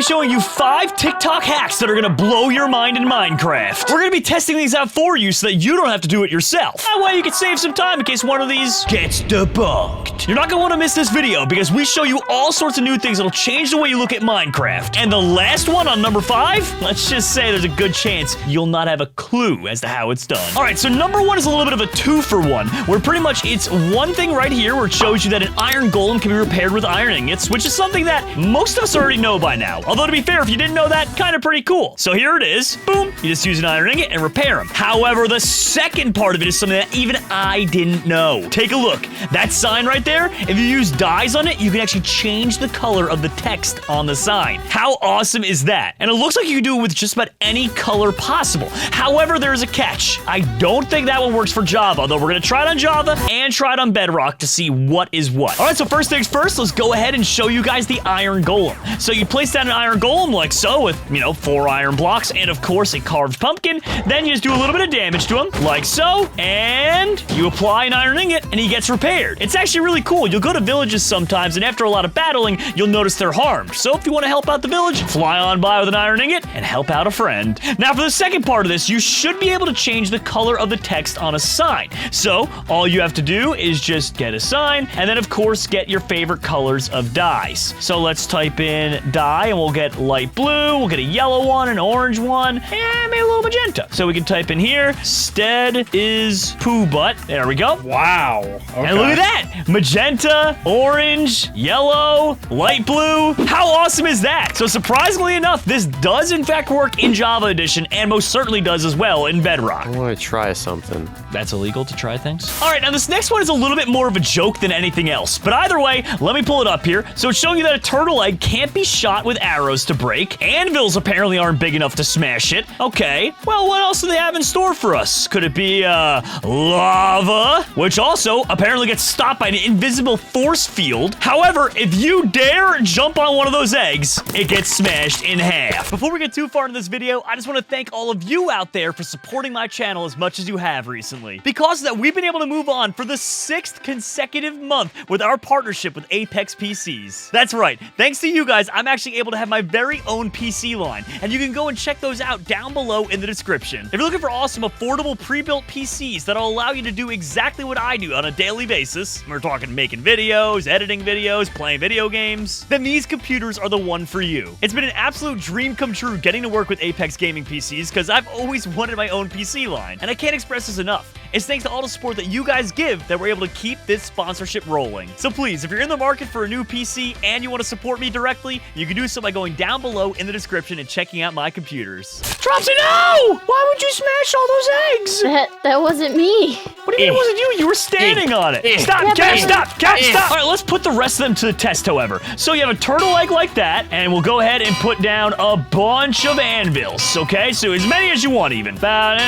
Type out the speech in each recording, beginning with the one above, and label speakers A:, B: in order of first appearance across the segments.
A: be showing you 5 TikTok hacks that are gonna blow your mind in Minecraft. We're gonna be testing these out for you so that you don't have to do it yourself. That way you can save some time in case one of these gets debunked. You're not gonna wanna miss this video because we show you all sorts of new things that'll change the way you look at Minecraft. And the last one on number 5, let's just say there's a good chance you'll not have a clue as to how it's done. All right, so number 1 is a little bit of a 2-for-1, where pretty much it's one thing right here where it shows you that an iron golem can be repaired with iron ingots, which is something that most of us already know by now. Although to be fair, if you didn't know that, kind of pretty cool. So here it is. Boom. You just use an iron ingot and repair them. However, the second part of it is something that even I didn't know. Take a look. That sign right there, if you use dyes on it, you can actually change the color of the text on the sign. How awesome is that? And it looks like you can do it with just about any color possible. However, there's a catch. I don't think that one works for Java, though we're going to try it on Java and try it on Bedrock to see what is what. All right, so first things first, let's go ahead and show you guys the iron golem. So you place down an iron golem like so with, 4 iron blocks and, of course, a carved pumpkin. Then you just do a little bit of damage to him like so, and you apply an iron ingot and he gets repaired. It's actually really cool. You'll go to villages sometimes, and after a lot of battling, you'll notice they're harmed. So if you want to help out the village, fly on by with an iron ingot and help out a friend. Now for the second part of this, you should be able to change the color of the text on a sign. So all you have to do is just get a sign, and then of course get your favorite colors of dyes. So let's type in dye, and we'll get light blue, we'll get a yellow one, an orange one, and maybe a little magenta. So we can type in here, Stead is poo butt. There we go.
B: Wow. Okay.
A: And look at that. Magenta, orange, yellow, light blue. How awesome is that? So surprisingly enough, this does in fact work in Java Edition, and most certainly does as well in Bedrock.
C: I want to try something.
A: That's illegal to try things? All right, now this next one is a little bit more of a joke than anything else. But either way, let me pull it up here. So it's showing you that a turtle egg can't be shot with arrows to break. Anvils apparently aren't big enough to smash it. Okay, well, what else do they have in store for us? Could it be, lava? Which also apparently gets stopped by an invisible force field. However, if you dare jump on one of those eggs, it gets smashed in half. Before we get too far into this video, I just want to thank all of you out there for supporting my channel as much as you have recently. Because of that, we've been able to move on for the 6th consecutive month with our partnership with Apex PCs. That's right. Thanks to you guys, I'm actually able to have my very own PC line, and you can go and check those out down below in the description. If you're looking for awesome, affordable, pre-built PCs that'll allow you to do exactly what I do on a daily basis, we're talking making videos, editing videos, playing video games, then these computers are the one for you. It's been an absolute dream come true getting to work with Apex Gaming PCs because I've always wanted my own PC line, and I can't express this enough. It's thanks to all the support that you guys give that we're able to keep this sponsorship rolling. So please, if you're in the market for a new PC and you want to support me directly, you can do so by going down below in the description and checking out my computers. Dropsy, no! Why would you smash all those eggs?
D: That wasn't me.
A: What do you mean it wasn't you? You were standing on it. Stop, Cat, stop, Cat, stop. All right, let's put the rest of them to the test, however. So you have a turtle egg like that, and we'll go ahead and put down a bunch of anvils, okay? So as many as you want, even. About,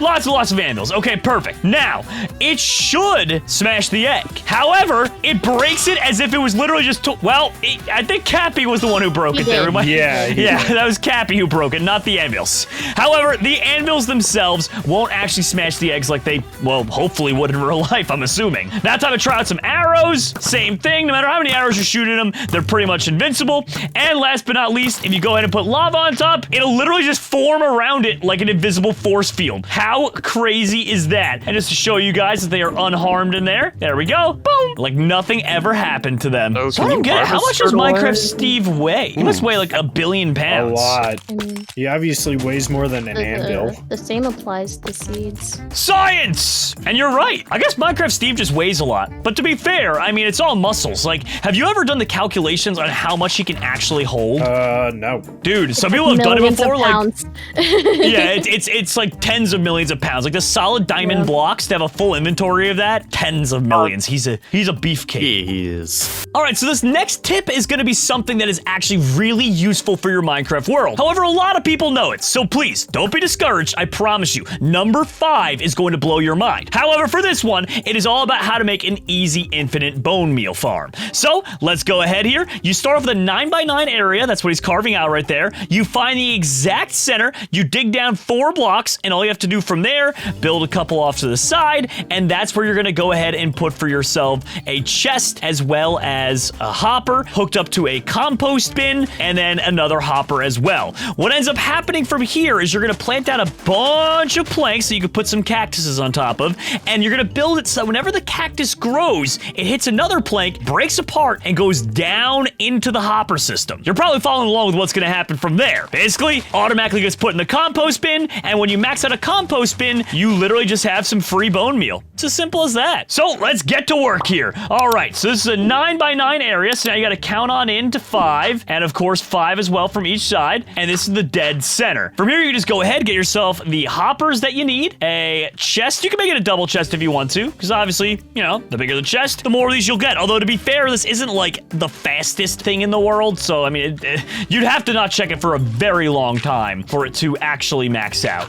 A: lots and lots of anvils. Okay, perfect. Now, it should smash the egg. However, it breaks it as if it was literally just... I think Cappy was the one who broke it there. Yeah, that was Cappy who broke it, not the anvils. However, the anvils themselves won't actually smash the eggs like they, well, hopefully would in real life, I'm assuming. Now, time to try out some arrows. Same thing. No matter how many arrows you're shooting them, they're pretty much invincible. And last but not least, if you go ahead and put lava on top, it'll literally just form around it like an invisible force field. How crazy is that? And just to show you guys that they are unharmed in there, there we go. Boom. Like nothing ever happened to them.
C: Oh,
A: So I don't get it. How much does Minecraft Steve weigh? He must weigh like 1 billion pounds.
B: A lot. He obviously weighs more than an anvil.
D: The same applies to seeds.
A: Science! And you're right. I guess Minecraft Steve just weighs a lot. But to be fair, I mean, it's all muscles. Like, have you ever done the calculations on how much he can actually hold?
B: No.
A: Dude, some people have done it before. Like,
D: yeah,
A: it's like tens of millions of pounds. Like the solid diamond blocks to have a full inventory of that, tens of millions. He's a beefcake.
C: He is.
A: All right, so this next tip is going to be something that is actually really useful for your Minecraft world. However, a lot of people know it, so please don't be discouraged. I promise you, number 5 is going to blow your mind. However, for this one, it is all about how to make an easy infinite bone meal farm. So let's go ahead here. You start off with a 9x9 area. That's what he's carving out right there. You find the exact center. You dig down 4 blocks, and all you have to do from there, build a couple off to the side, and that's where you're going to go ahead and put for yourself a chest as well as a hopper hooked up to a compost bin, and then another hopper as well. What ends up happening from here is you're going to plant down a bunch of planks so you can put some cactuses on top of, and you're going to build it so whenever the cactus grows, it hits another plank, breaks apart, and goes down into the hopper system. You're probably following along with what's going to happen from there. Basically, automatically gets put in the compost bin, and when you max out a compost bin, you literally just have some free bone meal. It's as simple as that. So let's get to work here. All right, so this is a 9x9 area, so now you got to count on in to 5, and of course 5 as well from each side, and this is the dead center. From here, you just go ahead, get yourself the hoppers that you need, a chest. You can make it a double chest if you want to, because obviously, you know, the bigger the chest, the more of these you'll get. Although, to be fair, this isn't like the fastest thing in the world, so I mean, you'd have to not check it for a very long time for it to actually max out.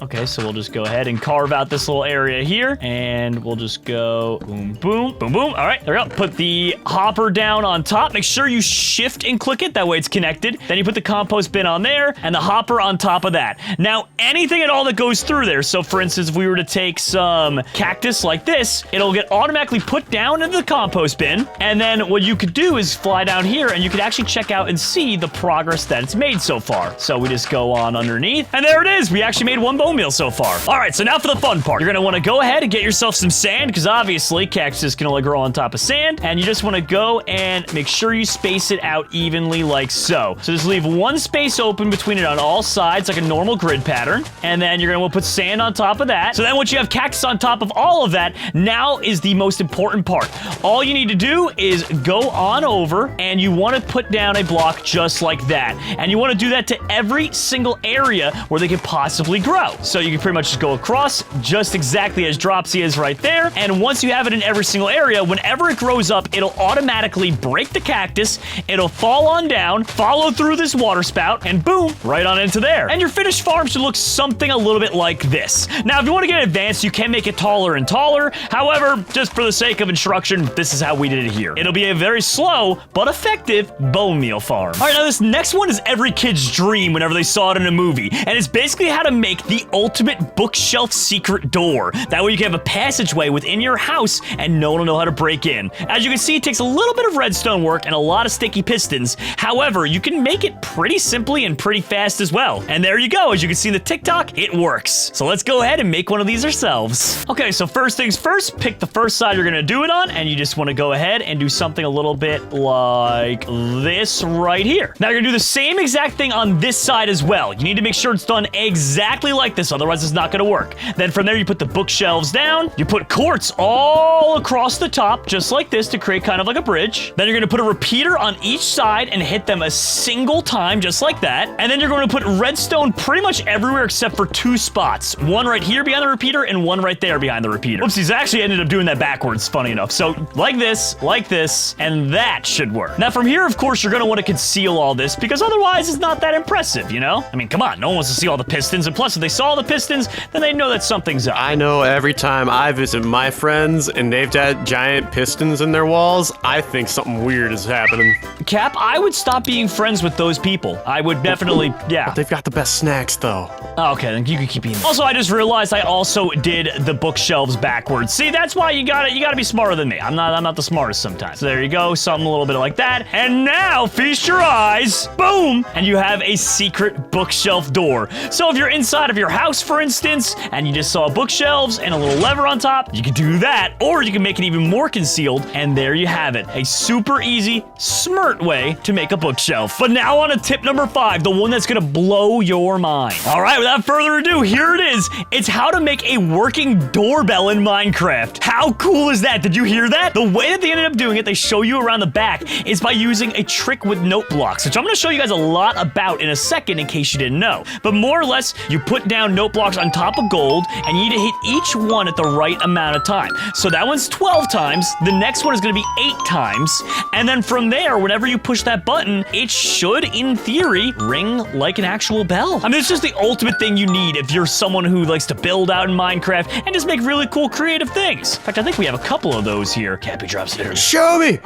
A: Okay, so we'll just go ahead and carve out this little area here, and we'll just go boom, boom, boom, boom. All right, there we go. Put the hopper down on top. Make sure you shift and click it. That way it's connected. Then you put the compost bin on there and the hopper on top of that. Now, anything at all that goes through there, so for instance, if we were to take some cactus like this, it'll get automatically put down into the compost bin. And then what you could do is fly down here and you could actually check out and see the progress that it's made so far. So we just go on underneath, and there it is. We actually made 1 bone meal so far. All right, so now for the fun part. You're gonna wanna go ahead and get yourself some sand, because obviously cactuses can only grow on top of sand, and you just wanna go and make sure you space it out evenly like so. So just leave 1 space open between it on all sides, like a normal grid pattern, and then you're gonna wanna put sand on top of that. So then once you have cactus on top of all of that, now is the most important part. All you need to do is go on over, and you wanna put down a block just like that. And you wanna do that to every single area where they could possibly grow. So you can pretty much just go across just exactly as Dropsy is right there. And once you have it in every single area, whenever it grows up, it'll automatically break the cactus, it'll fall on down, follow through this water spout, and boom, right on into there. And your finished farm should look something a little bit like this. Now, if you want to get advanced, you can make it taller and taller. However, just for the sake of instruction, this is how we did it here. It'll be a very slow but effective bone meal farm. All right, now this next one is every kid's dream whenever they saw it in a movie, and it's basically how to make the ultimate bookshelf secret door. That way you can have a passageway within your house and no one will know how to break in. As you can see, it takes a little bit of redstone work and a lot of sticky pistons. However, you can make it pretty simply and pretty fast as well. And there you go. As you can see in the TikTok, it works. So let's go ahead and make one of these ourselves. Okay, so first things first, pick the first side you're gonna do it on, and you just wanna go ahead and do something a little bit like this right here. Now you're gonna do the same exact thing on this side as well. You need to make sure it's done exactly like this, otherwise it's not gonna work. Then from there, you put the bookshelves down, you put quartz all across the top, just like this, to create kind of like a bridge. Then you're gonna put a repeater on each side and hit them a single time, just like that. And then you're going to put redstone pretty much everywhere except for 2 spots. One right here behind the repeater and one right there behind the repeater. Oopsies, I actually ended up doing that backwards, funny enough. So like this, and that should work. Now from here, of course, you're going to want to conceal all this, because otherwise it's not that impressive, you know? I mean, come on, no one wants to see all the pistons, and plus if they saw the pistons, then they know that something's up.
C: I know every time I visit my friends and they've got giant pistons in their walls, I think something weird is happening.
A: Cap, I would stop being friends with those people. I would definitely, yeah.
C: They've got the best snacks, though.
A: Okay, then you can keep eating them. Also, I just realized I also did the bookshelves backwards. See, that's why you gotta be smarter than me. I'm not the smartest sometimes. So there you go, something a little bit like that. And now, feast your eyes, boom, and you have a secret bookshelf door. So if you're inside of your house, for instance, and you just saw bookshelves and a little lever on top, you can do that, or you can make it even more concealed, and there you have it. A super easy, smart way to make a bookshelf. But now on to tip number 5, the one that's gonna blow your mind. All right, without further ado, here it is. It's how to make a working doorbell in Minecraft. How cool is that? Did you hear that? The way that they ended up doing it, they show you around the back, is by using a trick with note blocks, which I'm gonna show you guys a lot about in a second in case you didn't know. But more or less, you put down note blocks on top of gold, and you need to hit each one at the right amount of time. So that one's 12 times, the next one is gonna be 8 times, and then from there, whenever you push that button, it should, in theory, ring like an actual bell. I mean, it's just the ultimate thing you need if you're someone who likes to build out in Minecraft and just make really cool creative things. In fact, I think we have a couple of those here. Cappy drops it.
C: Show me,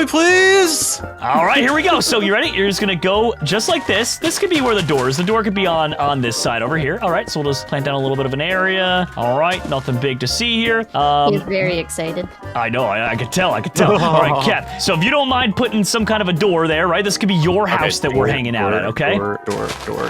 C: please.
A: All right, here we go. So you ready? You're just gonna go just like this. This could be where the door is. The door could be on this side over here. All right, So we'll just plant down a little bit of an area. All right, nothing big to see here.
D: He's very excited.
A: I know, I could tell. All right, Cap. So if you don't mind putting some kind of a door there, right? This could be your house that we're hanging out at, okay?
C: Door.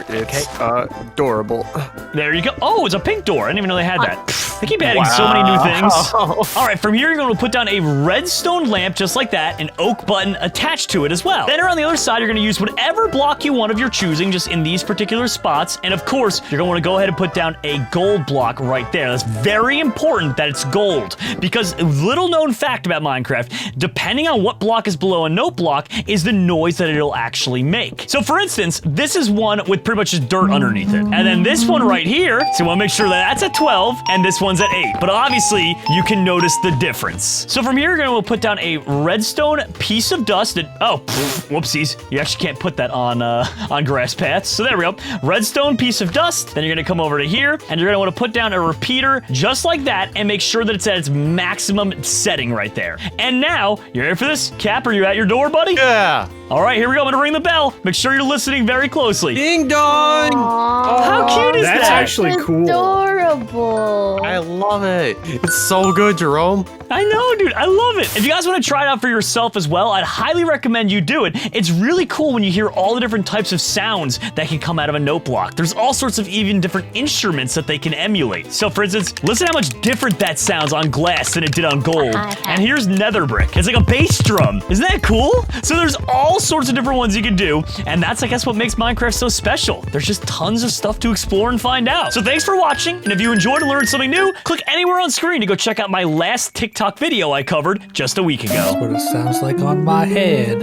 C: It's adorable.
A: There you go. Oh, it's a pink door. I didn't even know they had that. They keep adding so many new things. All right, from here, you're going to put down a redstone lamp just like that, an oak button attached to it as well. Then around the other side, you're going to use whatever block you want of your choosing, just in these particular spots. And of course, you're going to want to go ahead and put down a gold block right there. That's very important that it's gold, because a little known fact about Minecraft, depending on what block is below a note block, is the noise that it'll actually make. So for instance, this is one with pretty much just dirt underneath it. And then this one right here, so you want to make sure that that's at 12 and this one's at 8. But obviously, you can notice the difference. So from here, you're going to put down a redstone piece of dust. Whoopsies. You actually can't put that on grass paths. So there we go. Redstone piece of dust. Then you're going to come over to here and you're going to want to put down a repeater just like that and make sure that it's at its maximum setting right there. And now, you ready for this? Cap, are you at your door, buddy?
C: Yeah.
A: All right, here we go. I'm going to ring the bell. Make sure you're listening very closely.
C: Ding dong.
A: How cute is
B: That's
A: that?
B: actually cool.
D: Adorable.
C: I love it. It's so good, Jerome.
A: I know, dude. I love it. If you guys want to try it out for yourself as well, I'd highly recommend you do it. It's really cool when you hear all the different types of sounds that can come out of a note block. There's all sorts of even different instruments that they can emulate. So for instance, listen how much different that sounds on glass than it did on gold. And here's nether brick. It's like a bass drum. Isn't that cool? So there's all sorts of different ones you can do. And that's, I guess, what makes Minecraft so special. There's just tons of stuff to explore and find out. So thanks for watching. And if you enjoyed and learned something new, click anywhere on screen to go check out my last TikTok video I covered just a week ago.
E: That's what it sounds like on my head.